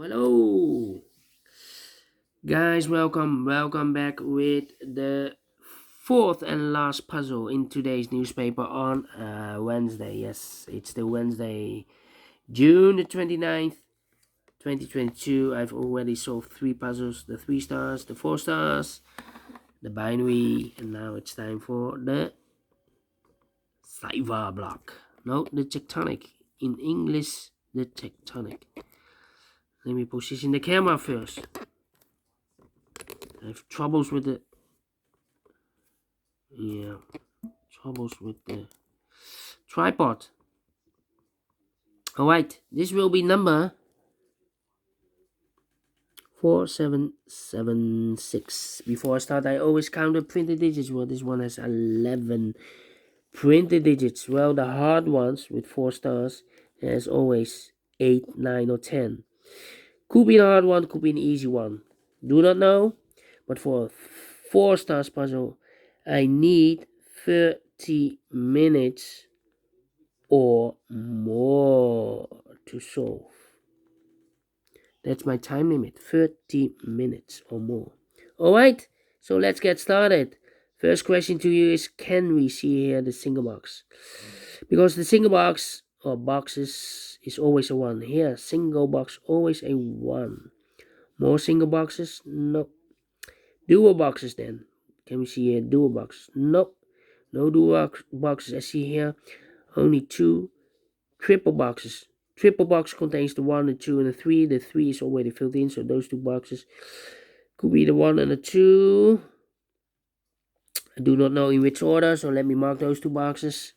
Hello, guys. Welcome back with the fourth and last puzzle in today's newspaper on Wednesday. Yes, it's the Wednesday, June the 29th, 2022. I've already solved three puzzles: the 3 stars, the 4 stars, the binary, and now it's time for the cipher block. No, the tectonic. In English, the tectonic. Let me position the camera first. I have troubles with the tripod. Alright, this will be number 4776. Before I start, I always count the printed digits. Well, this one has 11 printed digits. Well, the hard ones with 4 stars has always 8, 9, or 10. Could be the hard one, could be an easy one. Do not know, but for a 4 stars puzzle, I need 30 minutes or more to solve. That's my time limit, 30 minutes or more. Alright, so let's get started. First question to you is, can we see here the single box? Because the single box or boxes is always a 1. Here, single box, always a 1. More single boxes? No. Dual boxes then. Can we see here dual boxes? Nope. No dual boxes. I see here only 2 triple boxes. Triple box contains the 1, the 2, and the 3. The 3 is already filled in, so those 2 boxes could be the 1 and the 2. I do not know in which order, so let me mark those 2 boxes.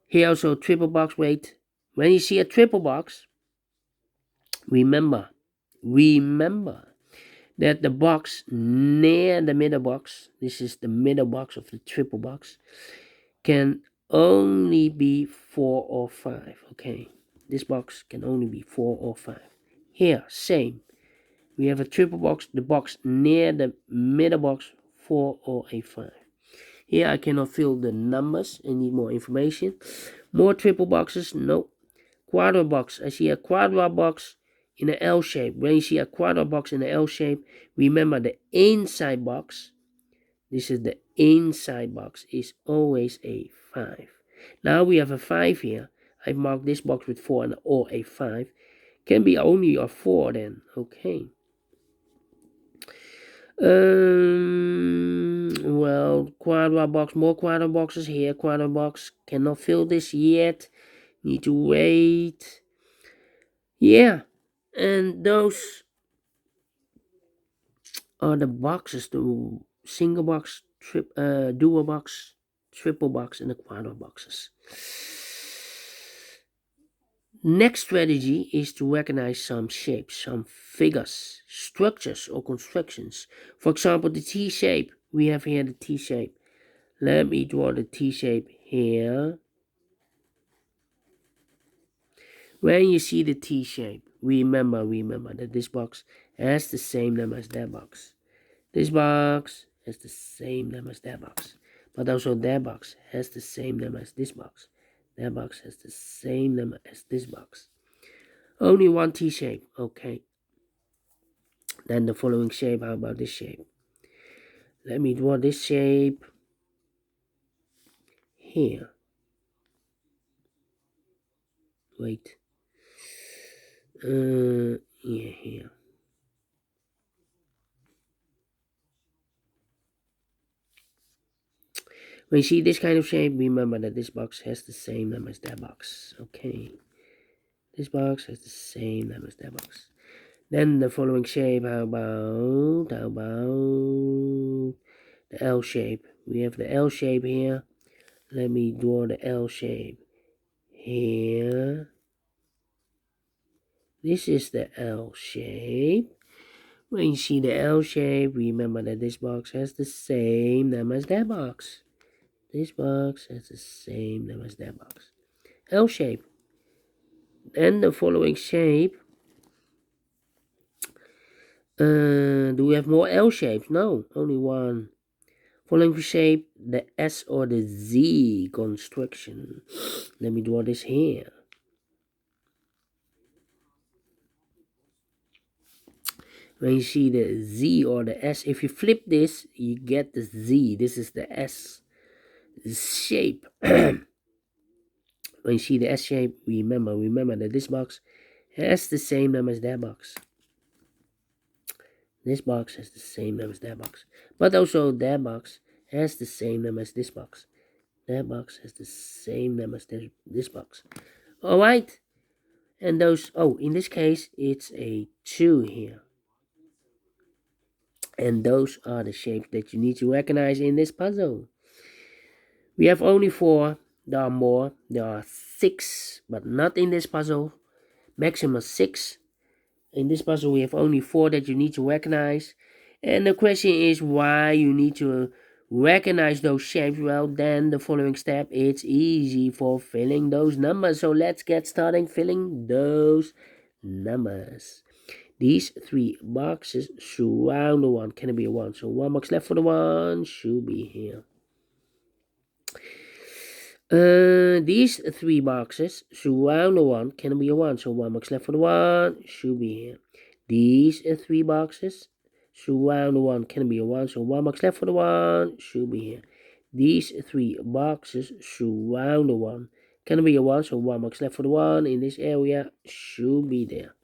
Here also triple box. Wait, when you see a triple box, remember that the box near the middle box, this is the middle box of the triple box, can only be 4 or 5. Okay, this box can only be 4 or 5. Here, same. We have a triple box, the box near the middle box, 4 or a 5. Here I cannot fill the numbers, I need more information. More triple boxes, no. Quadra box, I see a quadra box in an L shape. When you see a quadra box in an L shape, remember the inside box, this is the inside box, is always a 5. Now we have a 5 here. I've marked this box with 4 and or a 5. Can be only a 4 then. Okay. Well, quadra box, more quadra boxes here. Quadra box cannot fill this yet. Need to wait. Yeah, and those are the boxes: the single box, dual box, triple box, and the quadra boxes. Next strategy is to recognize some shapes, some figures, structures, or constructions. For example, the T shape. We have here the T shape. Let me draw the T shape here. When you see the T shape, remember that this box has the same number as that box. This box has the same number as that box. But also that box has the same number as this box. That box has the same number as this box. Only one T shape. Okay. Then the following shape. How about this shape? Let me draw this shape here. Wait. Yeah, here. When you see this kind of shape, remember that this box has the same number as that box. Okay. This box has the same number as that box. Then the following shape, how about the L shape? We have the L shape here. Let me draw the L shape here. This is the L shape. When you see the L shape, remember that this box has the same number as that box. This box has the same number as that box. L shape. Then the following shape. Do we have more L shapes? No, only one. Following shape, the S or the Z construction. Let me draw this here. When you see the Z or the S, if you flip this, you get the Z. This is the S shape. When you see the S shape, remember that this box has the same number as that box. This box has the same number as that box. But also that box has the same number as this box. That box has the same number as this box. Alright. And those, in this case, it's a 2 here. And those are the shapes that you need to recognize in this puzzle. We have only 4. There are more. There are 6, but not in this puzzle. Maximum 6. In this puzzle, we have only 4 that you need to recognize. And the question is why you need to recognize those shapes. Well, then the following step, it's easy for filling those numbers. So let's get started filling those numbers. These 3 boxes surround the 1. Can it be a 1? So 1 box left for the 1 should be here. These 3 boxes surround the 1. Can it be a 1? So 1 box left for the 1 should be here. These 3 boxes surround the 1. Can it be a 1? So 1 box left for the 1 should be here. These 3 boxes surround the 1. Can it be a 1? So 1 box left for the 1 in this area should be there.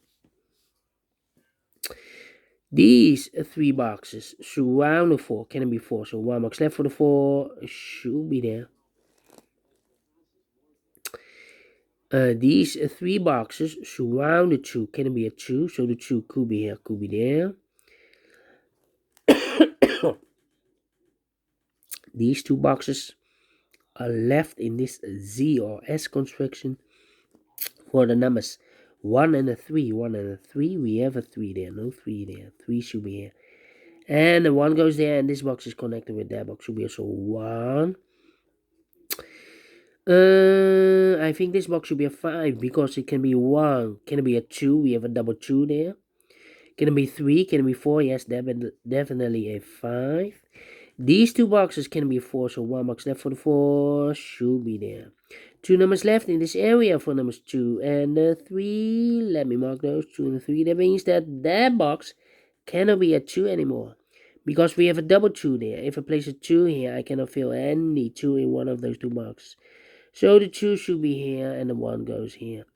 These 3 boxes surround the 4. Can it be 4? So 1 box left for the 4 should be there. These 3 boxes surround the 2. Can it be a 2? So the 2 could be here, could be there. These 2 boxes are left in this Z or S construction for the numbers 1 and a 3. 1 and a 3. We have a 3 there. No 3 there. 3 should be here. And the 1 goes there, and this box is connected with that box. Should be also 1. I think this box should be a 5 because it can be 1. Can it be a 2? We have a double 2 there. Can it be 3? Can it be 4? Yes, definitely a 5. These 2 boxes can be 4, so 1 box left for the 4 should be there. 2 numbers left in this area for numbers 2 and 3. Let me mark those 2 and 3. That means that box cannot be a 2 anymore because we have a double 2 there. If I place a 2 here, I cannot fill any 2 in one of those 2 boxes. So the 2 should be here and the 1 goes here.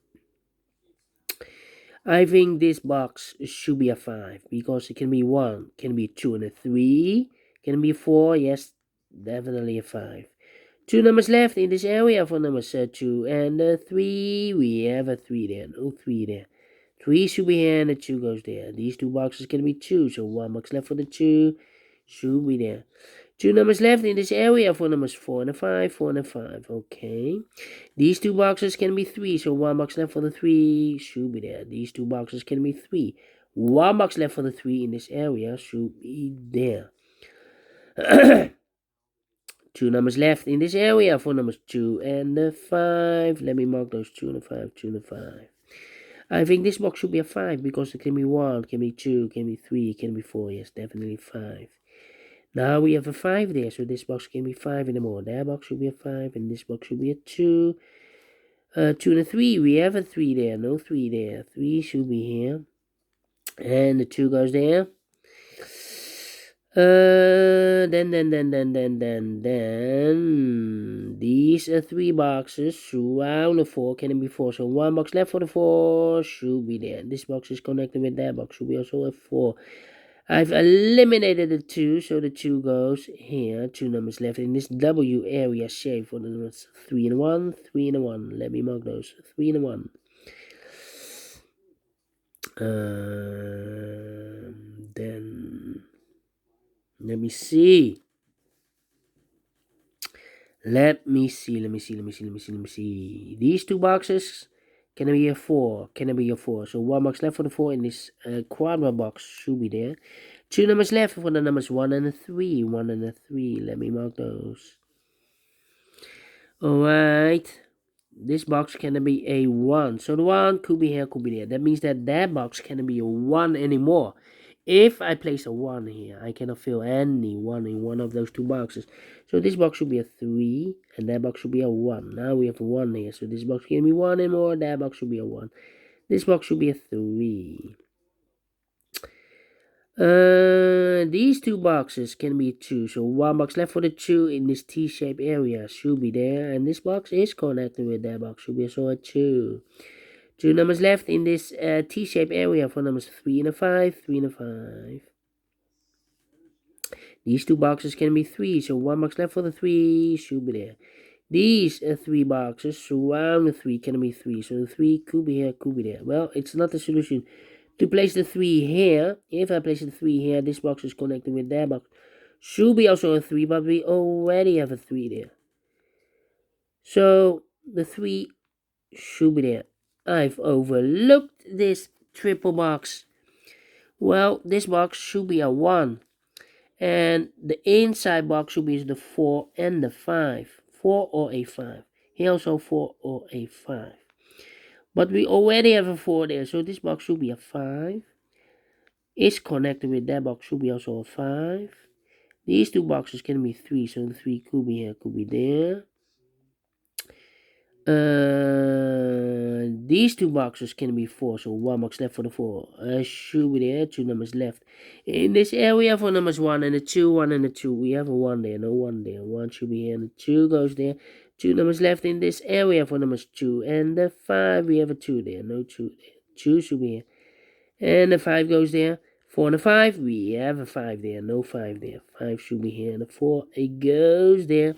I think this box should be a 5 because it can be 1, can be 2 and a 3, can be 4, yes, definitely a 5. 2 numbers left in this area for numbers 2 and 3. We have a 3 there, no 3 there. 3 should be here and the 2 goes there. These 2 boxes can be 2, so 1 box left for the 2 should be there. 2 numbers left in this area for numbers 4 and a 5, 4 and a 5, okay. These 2 boxes can be 3, so 1 box left for the 3 should be there. These 2 boxes can be 3. 1 box left for the 3 in this area should be there. 2 numbers left in this area for numbers 2 and the 5. Let me mark those 2 and the 5, 2 and the 5. I think this box should be a 5 because it can be 1, can be 2, can be 3, can be 4. Yes, definitely 5. Now we have a 5 there, so this box can be 5 anymore. That box should be a 5, and this box should be a 2. 2 and a 3, we have a 3 there, no 3 there. 3 should be here. And the 2 goes there. Then these 3 boxes surround the 4, can it be 4? So 1 box left for the 4 should be there. This box is connected with that box, should be also a 4. I've eliminated the 2, so the 2 goes here. 2 numbers left in this W area shape for the numbers 3 and 1, 3 and 1. Let me mark those 3 and 1. Then let me see. Let me see. These 2 boxes can be a 4. Can it be a 4? So 1 box left for the 4 in this quadrat box should be there. 2 numbers left for the numbers 1 and a 3. 1 and a 3. Let me mark those. Alright. This box can be a 1. So the 1 could be here, could be there. That means that box cannot be a 1 anymore. If I place a 1 here, I cannot fill any 1 in one of those 2 boxes. So this box should be a 3, and that box should be a 1. Now we have a 1 here, so this box can be 1 anymore. That box should be a 1. This box should be a 3. These two boxes can be 2. So one box left for the 2 in this T-shaped area should be there. And this box is connected with that box. Should be also a 2. 2 numbers left in this T-shaped area for numbers 3 and a 5. 3 and a 5. These two boxes can be 3. So one box left for the 3 should be there. These 3 boxes surround the 3 can be 3. So the 3 could be here, could be there. Well, it's not the solution to place the 3 here. If I place the 3 here, this box is connected with that box. Should be also a 3, but we already have a 3 there. So the 3 should be there. I've overlooked this triple box. Well, this box should be a 1. And the inside box should be the 4 and the 5. 4 or a 5. Here also 4 or a 5. But we already have a 4 there, so this box should be a 5. Is connected with that box, should be also a 5. These two boxes can be 3, so the 3 could be here, could be there. These two boxes can be 4, so one box left for the 4. Should be there, 2 numbers left. In this area for numbers 1 and the 2, 1 and the 2, we have a 1 there, no 1 there. 1 should be here, and the 2 goes there. 2 numbers left in this area for numbers 2 and the 5, we have a 2 there, no 2 there. 2 should be here. And the 5 goes there. 4 and a 5, we have a 5 there, no 5 there. 5 should be here, and the 4, it goes there.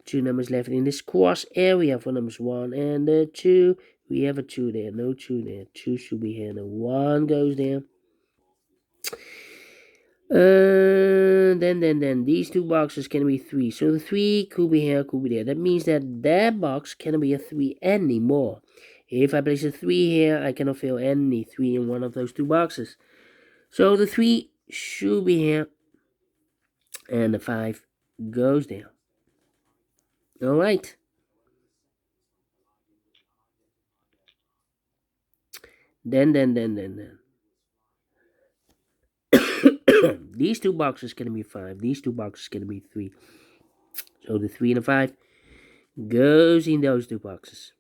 2 numbers left in this cross area for numbers 1 and the 2. We have a 2 there, no 2 there. 2 should be here, and the 1 goes there. Then these two boxes can be 3. So the 3 could be here, could be there. That means that that box cannot be a 3 anymore. If I place a 3 here, I cannot fill any 3 in one of those two boxes. So the 3 should be here, and the 5 goes there. Alright. Then. These two boxes can be 5. These two boxes can be 3. So the 3 and the 5 goes in those two boxes.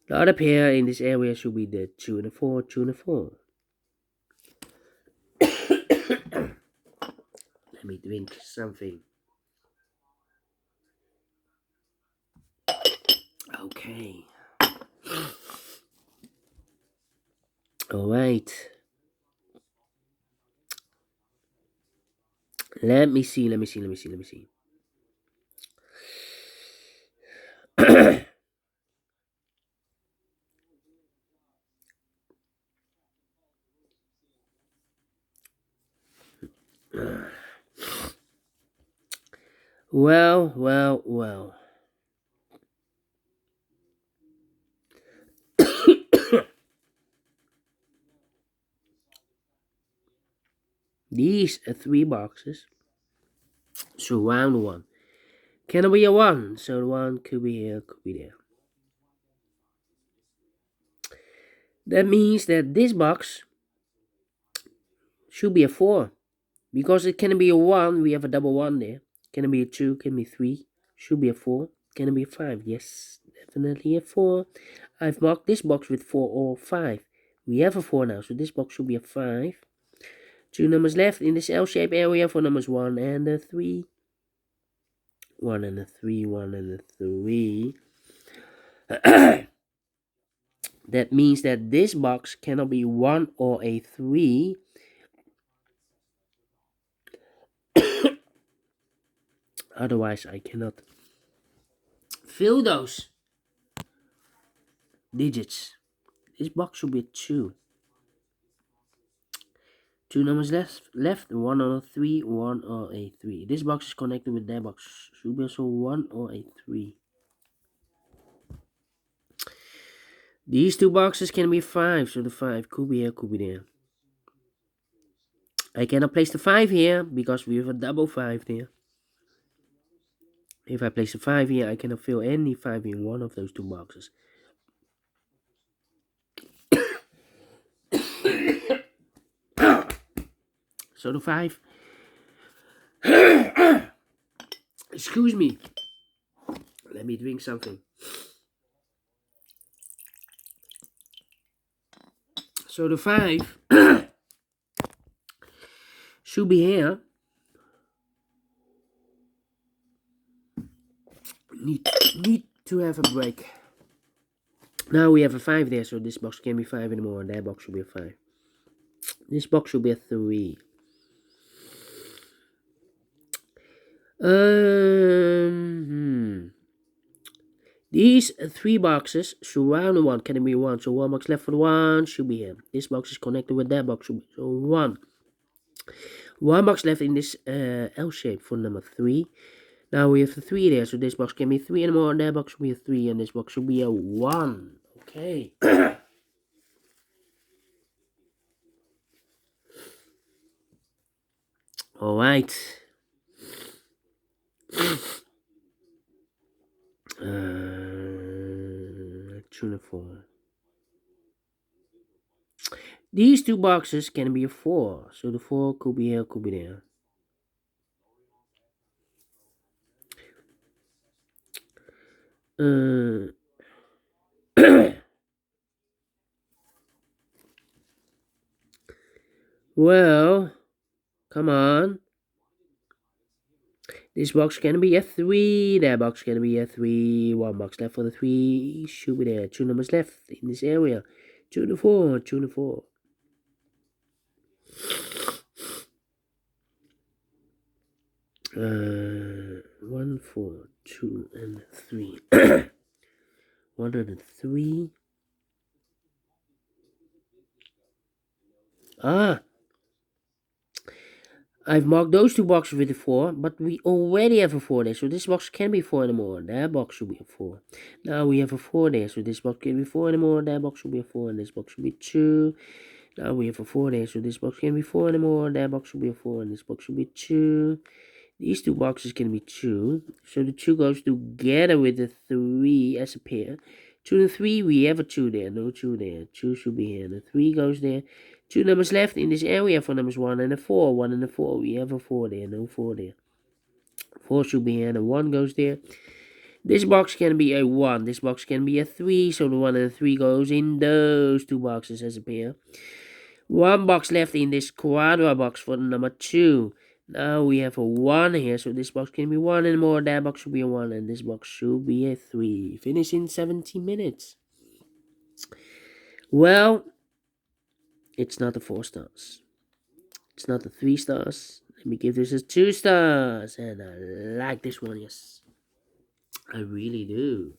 The other pair in this area should be the 2 and the 4, 2 and the 4. Let me drink something. Okay. Alright. Let me see. Well. These 3 boxes surround 1. Can it be a 1? So the 1 could be here, could be there. That means that this box should be a 4. Because it can be a 1, we have a double 1 there. Can it be a 2? Can it be 3? Should be a 4. Can it be a 5? Yes, definitely a 4. I've marked this box with 4 or 5. We have a 4 now, so this box should be a 5. 2 numbers left in this L-shaped area for numbers 1 and the 3. 1 and the 3, 1 and the 3. That means that this box cannot be 1 or a 3. Otherwise, I cannot fill those digits. This box should be a 2. 2 numbers left, 1 or a 3, 1 or a 3. This box is connected with that box. Should be also 1 or a 3. These two boxes can be 5, so the 5 could be here, could be there. I cannot place the 5 here because we have a double 5 there. If I place a 5 here, I cannot fill any 5 in one of those two boxes. So the 5. Excuse me. Let me drink something. So the 5 should be here. Need to have a break. Now we have a 5 there, so this box can't be 5 anymore, and that box should be a 5. This box should be a 3. These 3 boxes surround 1 can be 1, so 1 box left for the 1 should be here. This box is connected with that box, should be so 1. 1 box left in this L shape for number 3. Now we have the 3 there, so this box can be 3 anymore, and that box should be a 3, and this box should be a 1. Okay. Alright. Tuna 4. These 2 boxes can be a 4, so the 4 could be here, could be there. Well, come on. This box can be a 3, that box can be a 3, 1 box left for the 3, should be there, 2 numbers left in this area, 2 to 4, 2 to 4. 1, 4, 2, and 3. 103. I've marked those 2 boxes with a 4, but we already have a 4 there, so this box can't be 4 anymore. That box should be a 4. Now we have a 4 there, so this box can't be 4 anymore. That box should be a 4, and this box should be 2. Now we have a 4 there, so this box can't be 4 anymore. That box should be a 4, and this box should be 2. These 2 boxes can be 2, so the 2 goes together with the 3 as a pair. 2 and 3, we have a 2 there, no 2 there. 2 should be here, the 3 goes there. 2 numbers left in this area for numbers 1 and a 4. 1 and a 4, we have a 4 there, no 4 there. 4 should be here, and a 1 goes there. This box can be a 1, this box can be a 3, so the 1 and the 3 goes in those 2 boxes as a pair. 1 box left in this quadra box for number 2. Now we have a 1 here, so this box can be 1 anymore, that box should be a 1, and this box should be a 3. Finish in 17 minutes. Well, it's not a 4 stars. It's not a 3 stars. Let me give this a 2 stars. And I like this one, yes. I really do.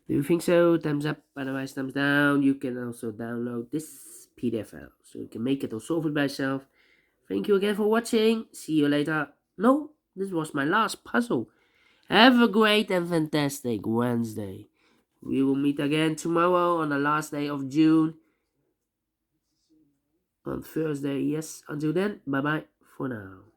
Do you think so? Thumbs up, otherwise thumbs down. You can also download this PDF file, so you can make it or solve it by yourself. Thank you again for watching. See you later. No, this was my last puzzle. Have a great and fantastic Wednesday. We will meet again tomorrow on the last day of June. On Thursday, yes. Until then, bye-bye for now.